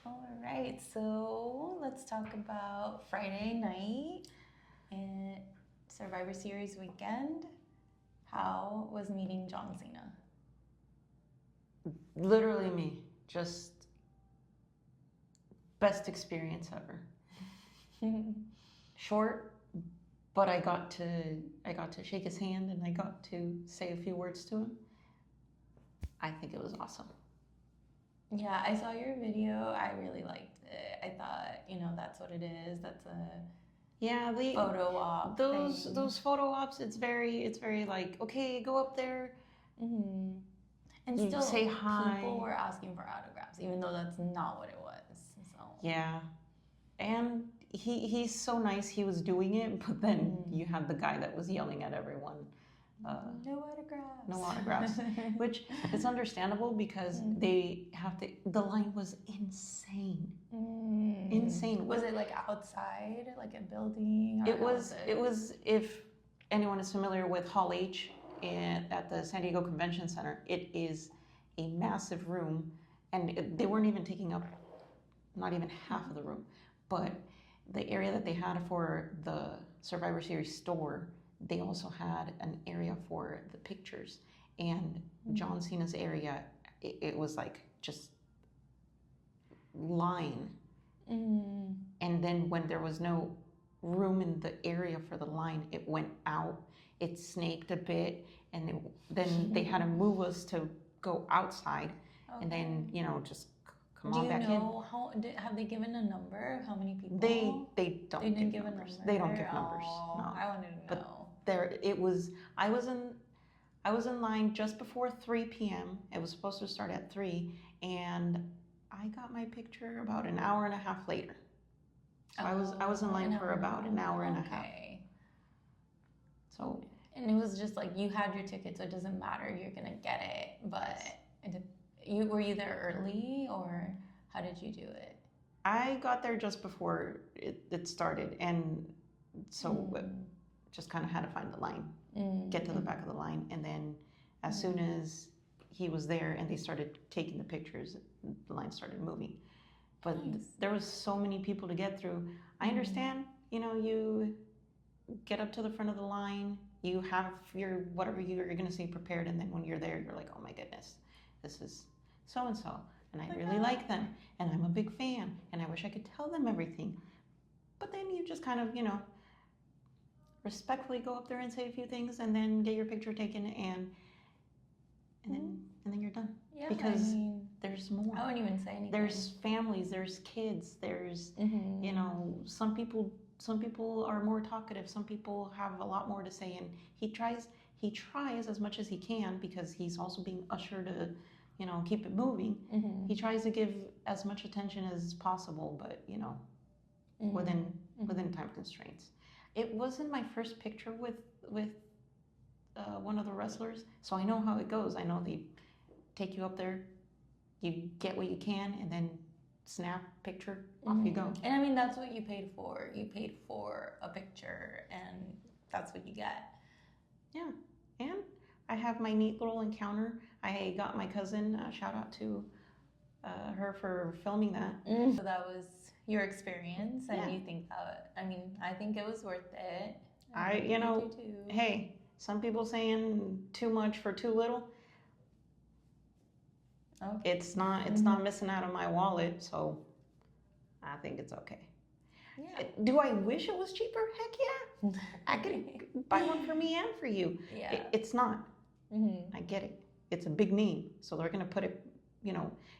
All right, so let's talk about Friday night and Survivor Series weekend. How was meeting John Cena? Literally me. Just best experience ever. Short, but I got to shake his hand and I got to say a few words to him. I think it was awesome. Yeah, I saw your video. I really liked it. I thought, that's what it is. That's a Yeah, photo op those thing. photo ops. It's very like, okay, go up there. Hmm. And You still, say hi. people were asking for autographs, even though that's not what it was. So Yeah, and he's so nice. He was doing it, but then you had the guy that was yelling at everyone. no autographs. No autographs, which is understandable because they have to. The line was insane, insane. Was it like outside, like a building? Or It was. It was. If anyone is familiar with Hall H at the San Diego Convention Center, it is a massive room, and they weren't even taking up not even half of the room, but the area that they had for the Survivor Series store, they also had an area for the pictures. And John Cena's area, it was like just line. And then when there was no room in the area for the line, it went out. It snaked a bit, and then they had to move us to go outside, and then just come on back in. Do you know have they given a number of how many people? They don't. They didn't give give numbers. a number. They don't give numbers. No. I wanted to know. But there, it was. I was in line just before 3 p.m. It was supposed to start at 3, and I got my picture about an hour and a half later. So I was in line for about an hour and a half. So. And it was just like you had your ticket, so it doesn't matter. You're gonna get it. But were you there early, or how did you do it? I got there just before it started, and so just kind of had to find the line, get to the back of the line, and then as soon as he was there and they started taking the pictures, the line started moving. But there was so many people to get through. I understand, you get up to the front of the line, you have your whatever you're going to say prepared, and then when you're there, you're like, oh my goodness, this is so and so, and I really like them, and I'm a big fan, and I wish I could tell them everything. But then you just kind of, respectfully go up there and say a few things, and then get your picture taken, and then you're done. Yeah, because there's more. I wouldn't even say anything. There's families, there's kids, there's some people are more talkative, some people have a lot more to say, and he tries as much as he can, because he's also being ushered to keep it moving. He tries to give as much attention as possible, but within time constraints. It wasn't my first picture with one of the wrestlers, so I know how it goes. I know they take you up there, you get what you can, and then snap, picture, off you go. And I mean, that's what you paid for. You paid for a picture, and that's what you get. Yeah, and I have my neat little encounter. I got my cousin, shout out to her for filming that. So that was your experience, and you think that, I think it was worth it. Hey, some people saying too much for too little. Okay. It's not missing out on my wallet, so I think it's okay. Yeah. Do I wish it was cheaper? Heck yeah. I could buy one for me and for you. Yeah. It's not. I get it. It's a big name, so they're gonna put it,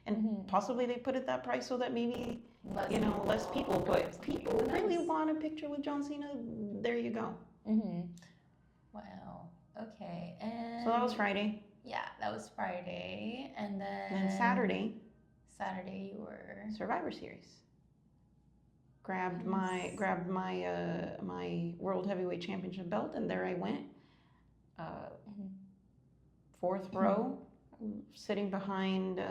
and possibly they put it that price so that maybe less people. But people really want a picture with John Cena. There you go. Wow. Okay. And so that was Friday. Yeah, that was Friday, and then Saturday. Saturday you were Survivor Series. Grabbed my my World Heavyweight Championship belt, and there I went. Fourth row, sitting behind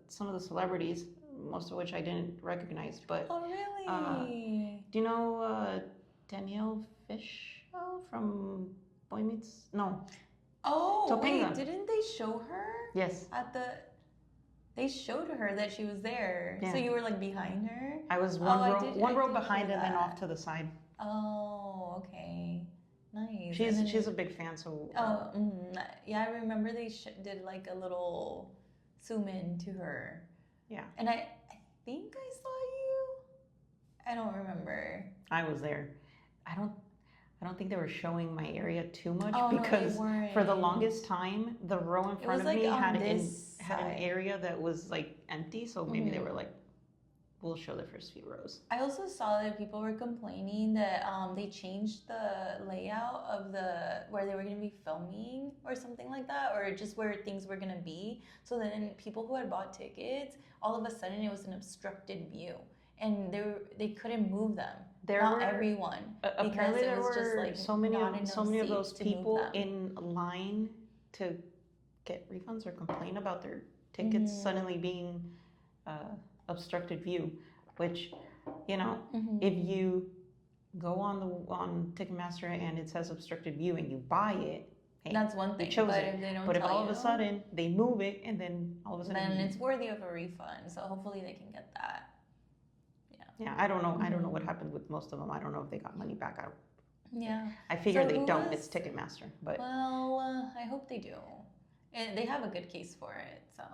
some of the celebrities, most of which I didn't recognize. But oh really? Do you know Danielle Fishel from Boy Meets? No. Oh, Topanga. wait, didn't they show her? Yes. At the... They showed her that she was there. Yeah. So you were like behind her? I was one row behind and then off to the side. Oh, okay. Nice. She's a big fan, so. Yeah, I remember they did like a little zoom in to her. Yeah. And I think I saw you. I don't remember. I was there. I don't think they were showing my area too much because for the longest time the row in front of me had an area that was like empty, so maybe they were like, we'll show the first few rows. I also saw that people were complaining that they changed the layout of where they were going to be filming or something like that, or just where things were going to be. So then people who had bought tickets, all of a sudden it was an obstructed view, and they couldn't move them. Not everyone. Apparently there were just like so many of those people in line to get refunds or complain about their tickets suddenly being obstructed view, which, you know, if you go on Ticketmaster and it says obstructed view and you buy it, hey, that's one thing. You chose it. But if all of a sudden they move it and then all of a sudden then it's worthy of a refund. So hopefully they can get that. Yeah, I don't know. I don't know what happened with most of them. I don't know if they got money back out. Yeah. I figure they don't. It's Ticketmaster, but. Well, I hope they do. And they have a good case for it. So,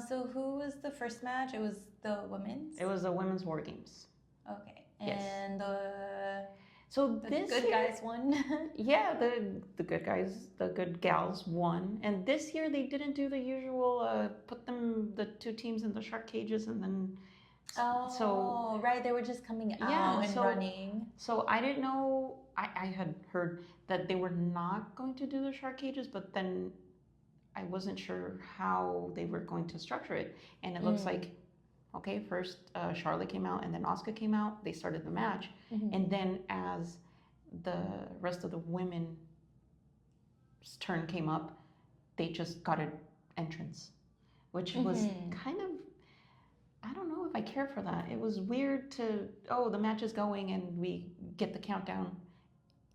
so who was the first match? It was the women's. It was the women's War Games. Okay. Yes. And the good guys won. Yeah, the good guys, the good gals won. And this year they didn't do the usual put the two teams in the shark cages and then. So right, they were just coming out and running. So I didn't know. I had heard that they were not going to do the shark cages, but then I wasn't sure how they were going to structure it. And it looks like, okay, first Charlotte came out and then Asuka came out. They started the match, and then as the rest of the women's turn came up, they just got an entrance, which was kind of. I don't know if I care for that. It was weird the match is going and we get the countdown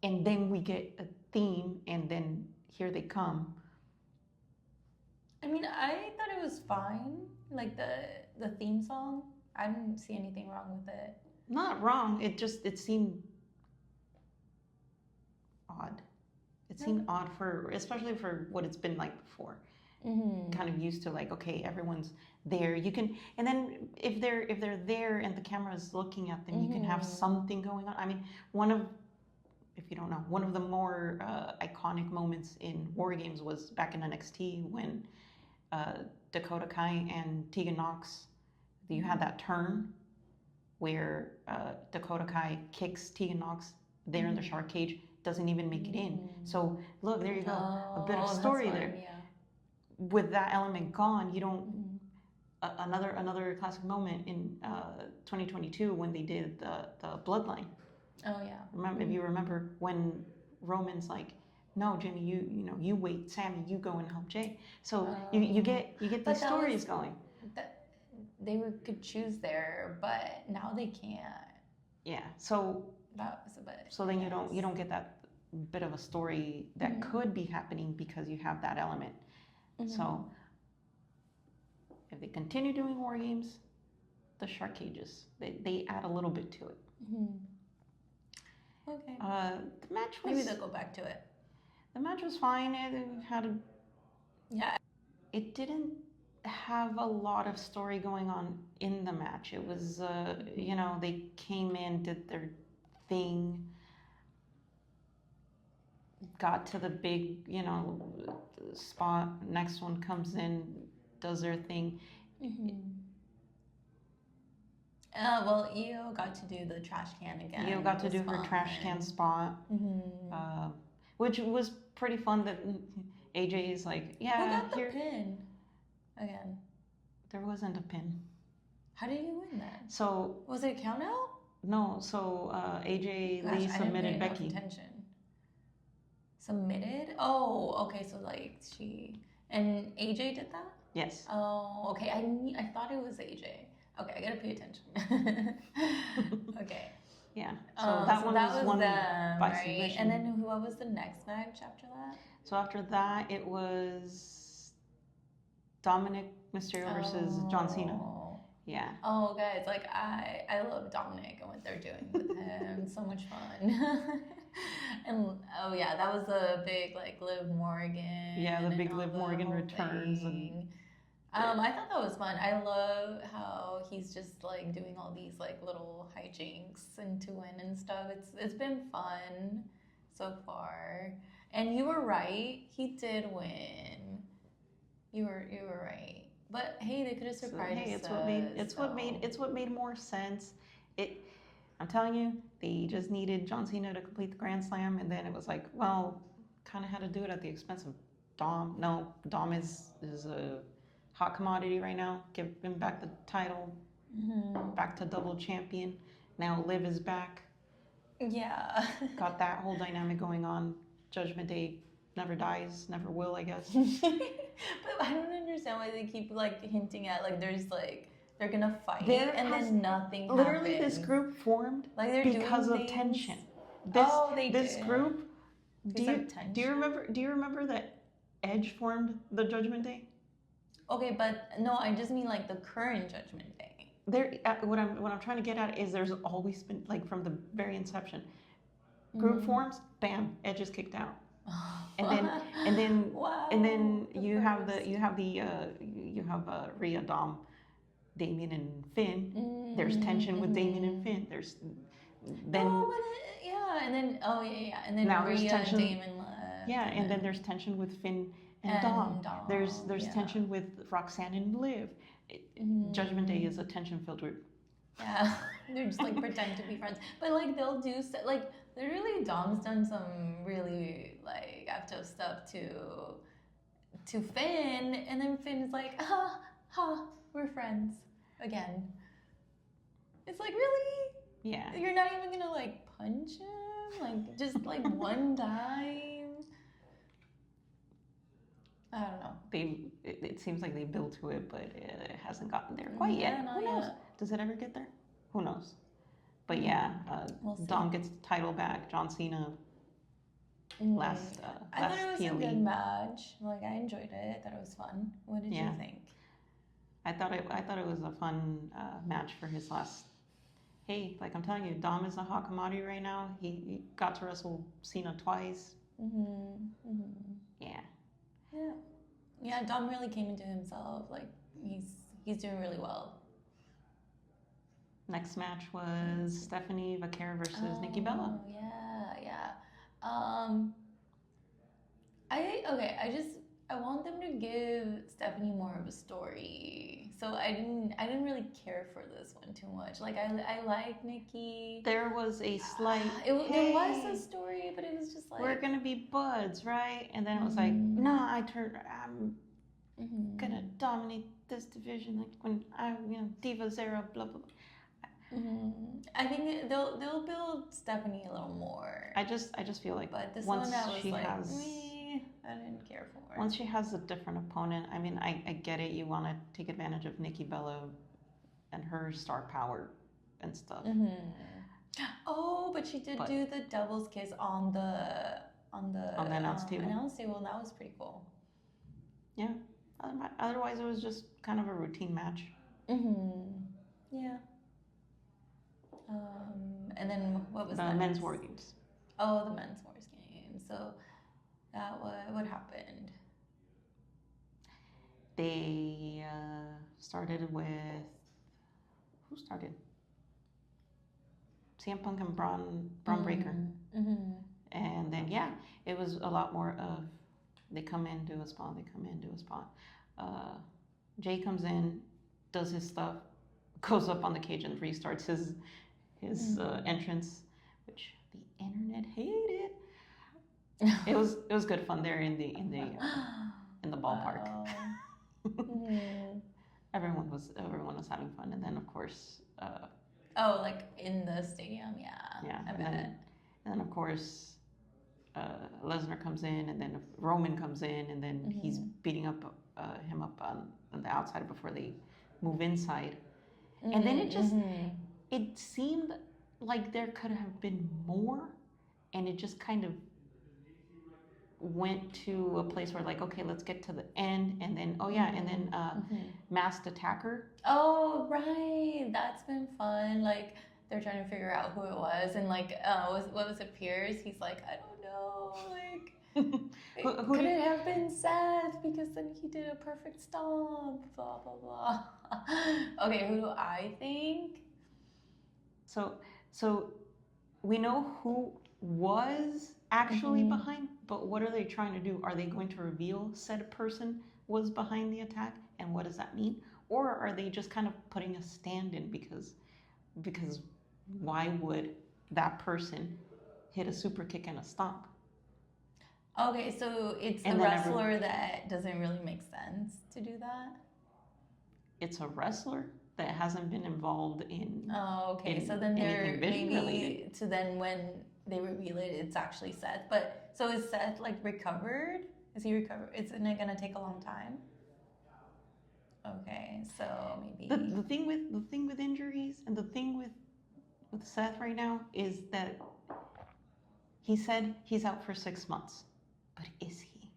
and then we get a theme and then here they come. I mean, I thought it was fine. Like the theme song, I didn't see anything wrong with it. Not wrong. It seemed odd. It seemed odd especially for what it's been like before. Kind of used to like, okay, everyone's there. You can, and then if they're there and the camera is looking at them, you can have something going on. I mean, if you don't know, one of the more iconic moments in War Games was back in NXT when Dakota Kai and Tegan Nox, you had that turn where Dakota Kai kicks Tegan Nox there in the shark cage, doesn't even make it in. So look, there you go, a bit of story there. Yeah. With that element gone, you don't. Another classic moment in 2022 when they did the Bloodline. Oh yeah. If you remember when Roman's like, no, Jimmy, you wait, Sammy, you go and help Jay. So you get these stories going. They could choose there, but now they can't. Yeah. So that was a bit. So then you don't get that bit of a story that could be happening because you have that element. So if they continue doing War Games, the shark cages, they add a little bit to it. Okay. The match was... Maybe they'll go back to it. The match was fine. It had a... Yeah. It didn't have a lot of story going on in the match. It was, they came in, did their thing, got to the big, spot. Next one comes in, does their thing. Well, Io got to do the trash can again. Io got to do her trash can spot, which was pretty fun. That AJ is like, yeah, who got the pin again? There wasn't a pin. How did you win that? So was it a count out? No. So AJ Lee submitted Becky. Submitted? Oh, okay. So like and AJ did that? Yes. Oh, okay. I thought it was AJ. Okay, I gotta pay attention. Okay. Yeah. So that was won by right? submission. And then what was the next match after that? So after that, it was Dominic Mysterio versus John Cena. Yeah. Oh, guys, like I love Dominic and what they're doing with him. So much fun. And oh yeah, that was a big like Liv Morgan. Yeah, the big and all Liv the Morgan whole returns thing. I thought that was fun. I love how he's just like doing all these like little hijinks and to win and stuff. It's been fun so far. And you were right. He did win. You were right. But hey, they could have surprised hey, us. It's what made more sense. I'm telling you, they just needed John Cena to complete the Grand Slam, and then it was like, well, kind of had to do it at the expense of Dom. No, Dom is a hot commodity right now. Give him back the title, back to double champion. Now Liv is back. Yeah. Got that whole dynamic going on. Judgment Day never dies, never will, I guess. But I don't understand why they keep like hinting at like there's like they're gonna fight then nothing literally happens. This group formed like they're because doing of things. tension. This Group. Do you remember that Edge formed the Judgment Day? Okay, but no, I just mean like the current Judgment Day. What I'm trying to get at is there's always been like from the very inception, group forms, bam, Edge is kicked out. And then wow, and then you have Rhea, Dom, Damien and Finn. There's tension with Damien and Finn. There's then and then now Rhea there's tension. And Damon left. Yeah, and then there's tension with Finn and Dom. There's tension with Roxanne and Liv. Judgment Day is a tension-filled group. Yeah, they're just like pretend to be friends, but like they'll do like literally Dom's done some really like effed up stuff to Finn, and then Finn's like, we're friends again. It's like, really? Yeah. You're not even gonna like punch him, like just like one time. I don't know. It seems like they built to it, but it hasn't gotten there quite yet. Who knows? Does it ever get there? Who knows? But yeah, Dom gets the title back. John Cena last I thought it was PLE. a good match. Like I enjoyed it. I thought it was fun. What did you think? I thought it was a fun match for his last. Hey, like I'm telling you, Dom is a hot commodity right now. He got to wrestle Cena twice. Yeah. Yeah, Dom really came into himself. Like he's doing really well. Next match was Stephanie Vaquera versus Nikki Bella. Yeah. I want them to give Stephanie more of a story. So I didn't really care for this one too much. Like I like Nikki. There was a slight. There was a story, but it was just like we're gonna be buds, right? And then it was like, nah, I'm gonna dominate this division. Like when Diva Zera, blah blah blah. I think they'll build Stephanie a little more. I just feel like, but this once one I was she like, has, I didn't care for. Once she has a different opponent, I mean, I get it. You want to take advantage of Nikki Bella and her star power and stuff. Oh, but she did do the devil's kiss on the announce table. And that was pretty cool. Yeah. Otherwise, it was just kind of a routine match. Yeah. And then what was the next? men's war games? Oh, the men's wars game. So that what happened? They started with who started? CM Punk and Braun Breaker. And then it was a lot more of they come in, do a spot, they come in, do a spot. Jay comes in, does his stuff, goes up on the cage and restarts his entrance, which the internet hated. It was good fun there in the ballpark. Everyone was having fun, and then of course. Like in the stadium, yeah. I bet. And then of course, Lesnar comes in, and then Roman comes in, and then he's beating him up on the outside before they move inside. And then it seemed like there could have been more, and it just kind of went to a place where like, okay, let's get to the end, and then and then masked attacker. Oh right, that's been fun. Like they're trying to figure out who it was, and like what was it, Pierce? He's like, I don't know, like could it have been Seth because then he did a perfect stomp, blah blah blah. Okay, who do I think? So we know who was actually behind, but what are they trying to do? Are they going to reveal said person was behind the attack, and what does that mean? Or are they just kind of putting a stand-in because why would that person hit a super kick and a stomp? Okay, so it's the wrestler that doesn't really make sense to do that? It's a wrestler that hasn't been involved in so then they're maybe related. So then when they reveal it, it's actually Seth. But so is Seth like recovered? Is he recovered? Isn't it gonna take a long time? Okay, so maybe the thing with injuries and the thing with Seth right now is that he said he's out for 6 months, but is he?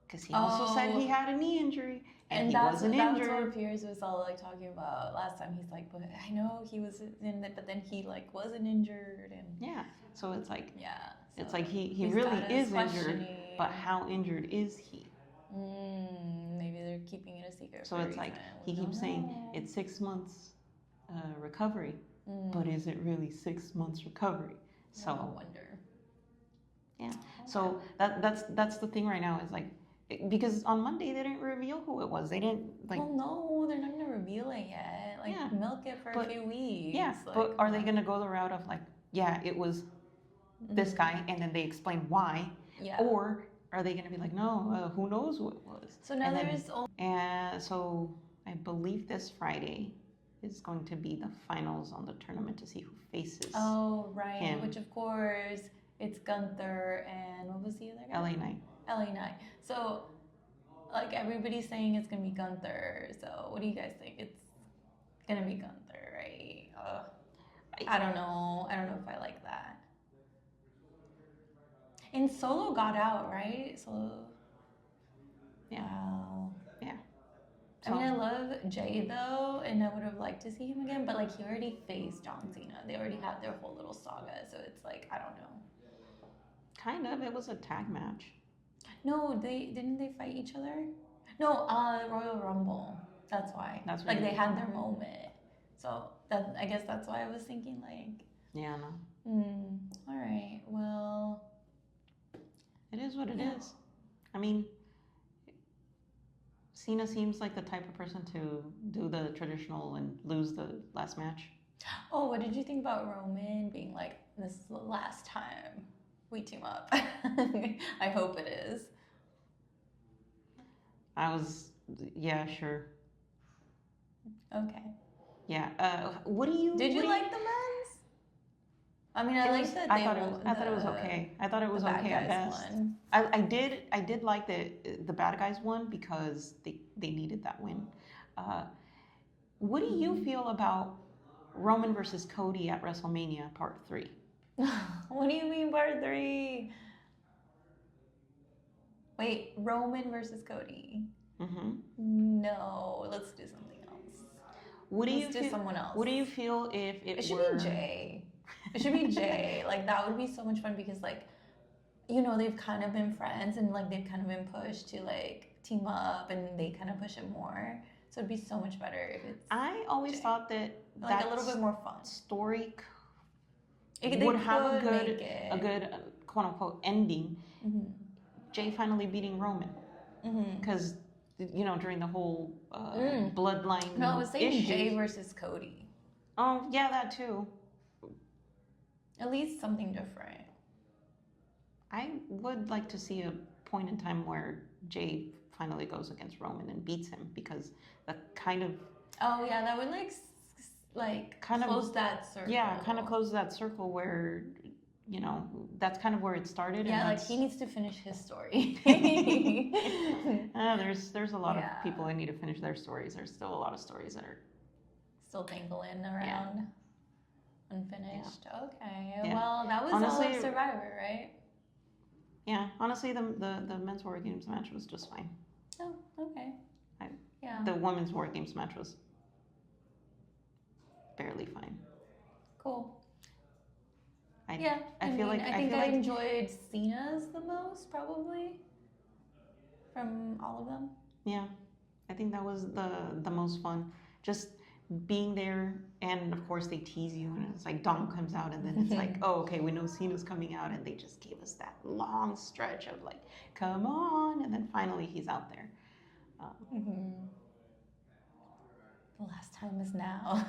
Because he also said he had a knee injury and he wasn't injured. That's what Pierce was all like talking about last time. He's like, but I know he was in it, but then he like wasn't injured, and so it's like so it's like he really is injured, but how injured is he? Maybe they're keeping it a secret. So it's like he keeps saying it's 6 months recovery, but is it really 6 months recovery? So I wonder. Yeah. Okay. So that's the thing right now is like, because on Monday they didn't reveal who it was. They didn't like. Well, no, they're not gonna reveal it yet. Like milk it for a few weeks. Yeah, like, but are they gonna go the route of like, it was this guy, and then they explain why? Yeah. Or are they gonna be like, no, who knows who it was? So now so I believe this Friday is going to be the finals on the tournament to see who faces. Oh right, him. Which of course it's Gunther and what was the other guy? LA Knight. LA Knight. So like everybody's saying it's gonna be Gunther. So what do you guys think? It's gonna be Gunther, right? I don't know. I don't know if I like that. And Solo got out, right? Solo. Yeah. Wow. Yeah. I mean, I love Jay though, and I would have liked to see him again, but like he already faced John Cena. They already had their whole little saga, so it's like I don't know. Kind of. It was a tag match. No, didn't they fight each other? No, Royal Rumble. That's why. That's like they had their moment. So I guess that's why I was thinking like. Yeah. No. All right. Well. It is what it is. I mean, Cena seems like the type of person to do the traditional and lose the last match. Oh, what did you think about Roman being like, this is the last time we team up? I hope it is. Sure. Okay. Yeah. What do you? Did you like the men's? I mean, I liked that. I thought it was okay. I thought it was okay at best. I did like the bad guys won because they needed that win. What do you feel about Roman versus Cody at WrestleMania Part 3? What do you mean Part 3? Wait, Roman versus Cody? No, let's do something else. Let's do someone else. What do you feel if it should be Jay? It should be Jay. Like that would be so much fun because like, you know, they've kind of been friends and like they've kind of been pushed to like team up and they kind of push it more. So it'd be so much better if it's. I always thought that like a little bit more fun story would have a good quote unquote ending. Jay finally beating Roman because you know during the whole bloodline. No, I was saying Jay versus Cody. Oh yeah, that too. At least something different. I would like to see a point in time where Jay finally goes against Roman and beats him because that kind of. Oh yeah, that would like kind close that circle. Yeah, kind of close that circle where, you know, that's kind of where it started. Yeah, like he needs to finish his story. There's a lot of people that need to finish their stories. There's still a lot of stories that are still dangling around. Unfinished. Yeah. Okay. Yeah. Well, that was all of Survivor, right? Yeah, honestly, the men's War Games match was just fine. Oh, okay. I, Yeah. The women's War Games match was barely fine. Cool. I Yeah, I feel mean, like I think I enjoyed Cena's the most, probably, from all of them. yeah, I think that was the most fun. Just being there, and of course they tease you, and it's like Dom comes out, and then it's like, oh, okay, we know Cena's coming out, and they just gave us that long stretch of like, come on, and then finally he's out there. The last time is now.